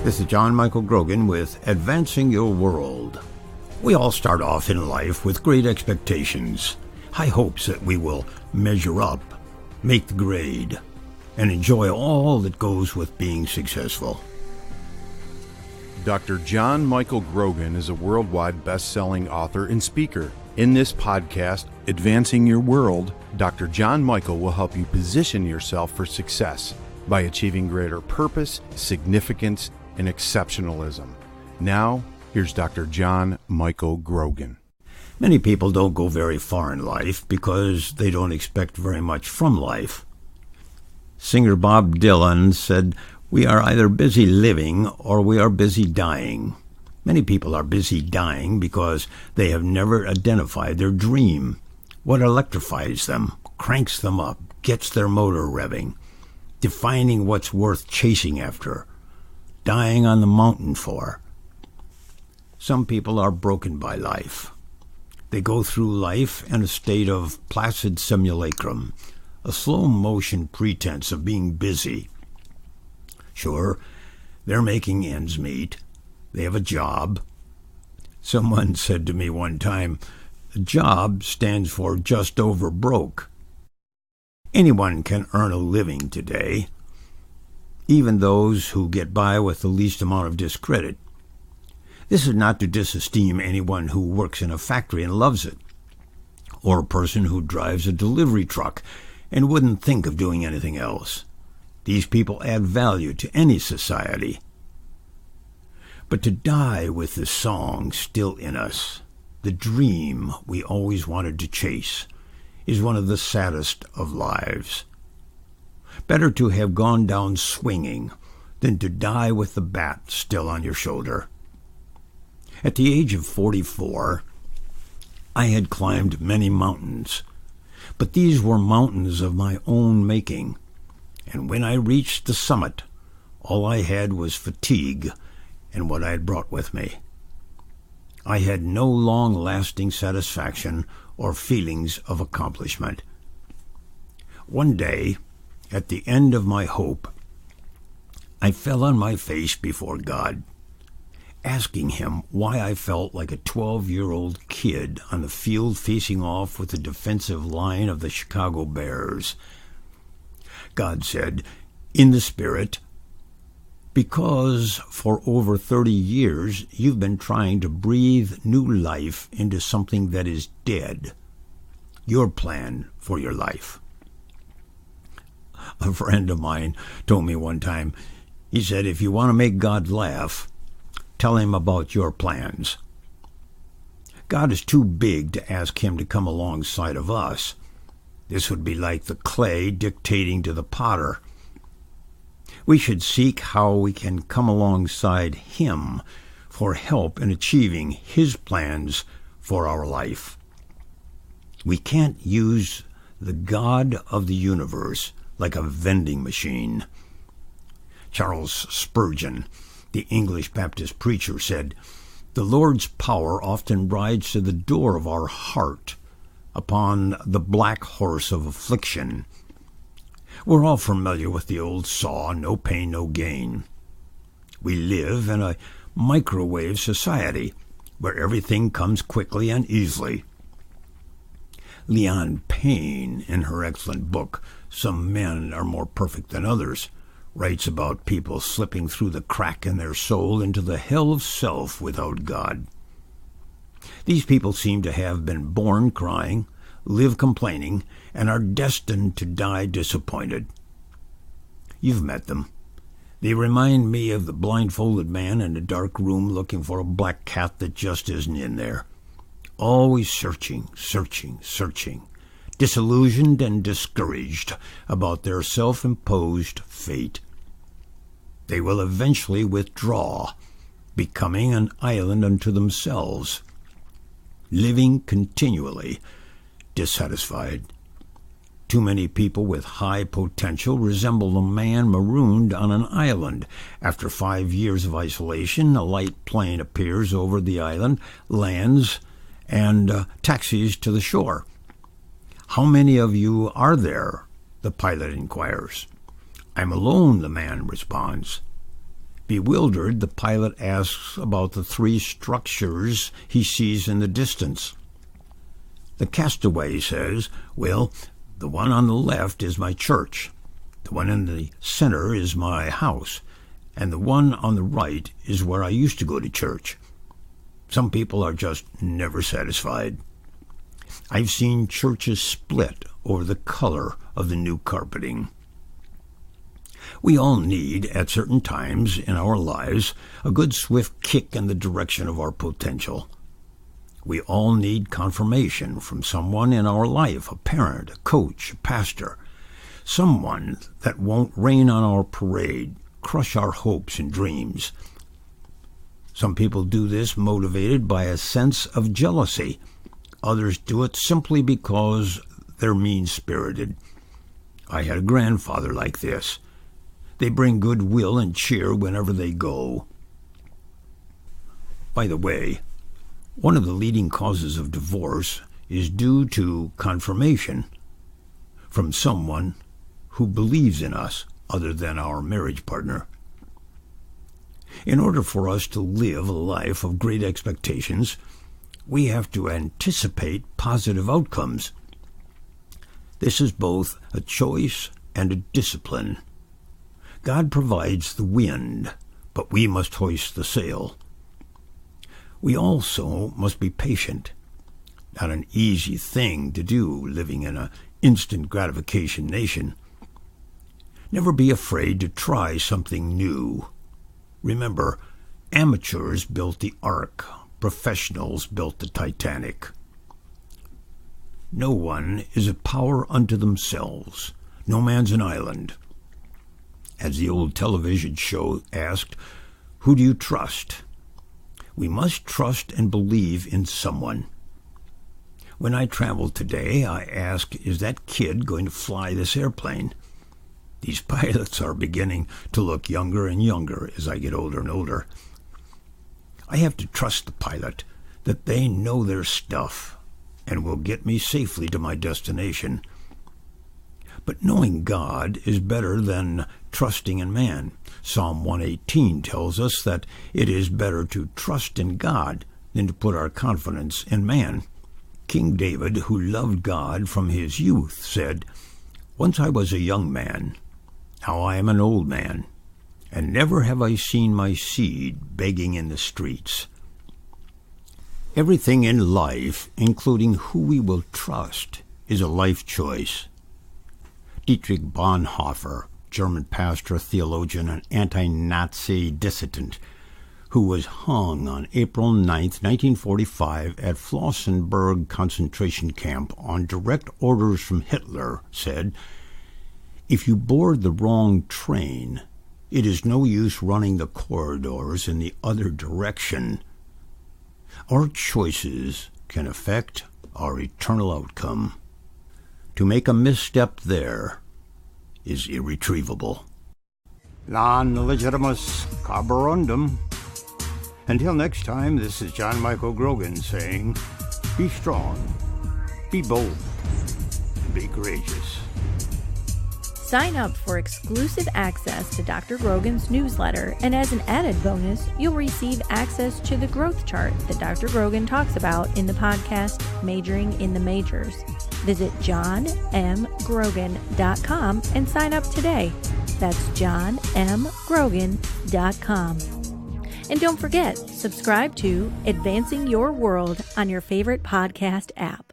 This is John Michael Grogan with Advancing Your World. We all start off in life with great expectations, high hopes that we will measure up, make the grade, and enjoy all that goes with being successful. Dr. John Michael Grogan is a worldwide best-selling author and speaker. In this podcast, Advancing Your World, Dr. John Michael will help you position yourself for success by achieving greater purpose, significance, and exceptionalism. Now, here's Dr. John Michael Grogan. Many people don't go very far in life because they don't expect very much from life. Singer Bob Dylan said, "We are either busy living or we are busy dying." Many people are busy dying because they have never identified their dream, what electrifies them, cranks them up, gets their motor revving, defining what's worth chasing after, dying on the mountain for. Some people are broken by life. They go through life in a state of placid simulacrum, a slow-motion pretense of being busy. Sure, they're making ends meet. They have a job. Someone said to me one time, a job stands for just over broke. Anyone can earn a living today, even those who get by with the least amount of discredit. This is not to disesteem anyone who works in a factory and loves it, or a person who drives a delivery truck and wouldn't think of doing anything else. These people add value to any society. But to die with the song still in us, the dream we always wanted to chase, is one of the saddest of lives. Better to have gone down swinging than to die with the bat still on your shoulder. At the age of 44, I had climbed many mountains, but these were mountains of my own making, and when I reached the summit, all I had was fatigue and what I had brought with me. I had no long-lasting satisfaction or feelings of accomplishment. One day, at the end of my hope, I fell on my face before God, asking him why I felt like a 12-year-old kid on the field facing off with the defensive line of the Chicago Bears. God said, in the Spirit, because for over 30 years you've been trying to breathe new life into something that is dead. Your plan for your life. A friend of mine told me one time, he said, if you want to make God laugh, tell him about your plans. God is too big to ask him to come alongside of us. This would be like the clay dictating to the potter. We should seek how we can come alongside him for help in achieving his plans for our life. We can't use the God of the universe like a vending machine. Charles Spurgeon, the English Baptist preacher, said, "The Lord's power often rides to the door of our heart upon the black horse of affliction." We're all familiar with the old saw, no pain, no gain. We live in a microwave society where everything comes quickly and easily. Leon Payne, in her excellent book, Some Men Are More Perfect Than Others, writes about people slipping through the crack in their soul into the hell of self without God. These people seem to have been born crying, live complaining, and are destined to die disappointed. You've met them. They remind me of the blindfolded man in a dark room looking for a black cat that just isn't in there. Always searching, disillusioned and discouraged about their self-imposed fate. They will eventually withdraw, becoming an island unto themselves, living continually dissatisfied. Too many people with high potential resemble a man marooned on an island. After 5 years of isolation, a light plane appears over the island, lands, and taxis to the shore. "How many of you are there?" the pilot inquires. "I'm alone," the man responds. Bewildered, the pilot asks about the 3 structures he sees in the distance. The castaway says, "Well, the one on the left is my church, the one in the center is my house, and the one on the right is where I used to go to church." Some people are just never satisfied. I've seen churches split over the color of the new carpeting. We all need, at certain times in our lives, a good swift kick in the direction of our potential. We all need confirmation from someone in our life, a parent, a coach, a pastor, someone that won't rain on our parade, crush our hopes and dreams. Some people do this motivated by a sense of jealousy. Others do it simply because they're mean-spirited. I had a grandfather like this. They bring goodwill and cheer whenever they go. By the way, one of the leading causes of divorce is due to confirmation from someone who believes in us other than our marriage partner. In order for us to live a life of great expectations, we have to anticipate positive outcomes. This is both a choice and a discipline. God provides the wind, but we must hoist the sail. We also must be patient. Not an easy thing to do living in an instant gratification nation. Never be afraid to try something new. Remember, amateurs built the Ark, professionals built the Titanic. No one is a power unto themselves. No man's an island. As the old television show asked, who do you trust? We must trust and believe in someone. When I travel today, I ask, is that kid going to fly this airplane? These pilots are beginning to look younger and younger as I get older and older. I have to trust the pilot that they know their stuff and will get me safely to my destination. But knowing God is better than trusting in man. Psalm 118 tells us that it is better to trust in God than to put our confidence in man. King David, who loved God from his youth, said, "Once I was a young man, now I am an old man, and never have I seen my seed begging in the streets." Everything in life, including who we will trust, is a life choice. Dietrich Bonhoeffer, German pastor, theologian, and anti-Nazi dissident, who was hung on April 9, 1945 at Flossenburg concentration camp on direct orders from Hitler, said, "If you board the wrong train, it is no use running the corridors in the other direction. Our choices can affect our eternal outcome. To make a misstep there is irretrievable." Non legitimus carborundum. Until next time, this is John Michael Grogan saying, be strong, be bold, and be courageous. Sign up for exclusive access to Dr. Grogan's newsletter, and as an added bonus, you'll receive access to the growth chart that Dr. Grogan talks about in the podcast Majoring in the Majors. Visit johnmgrogan.com and sign up today. That's johnmgrogan.com. And don't forget, subscribe to Advancing Your World on your favorite podcast app.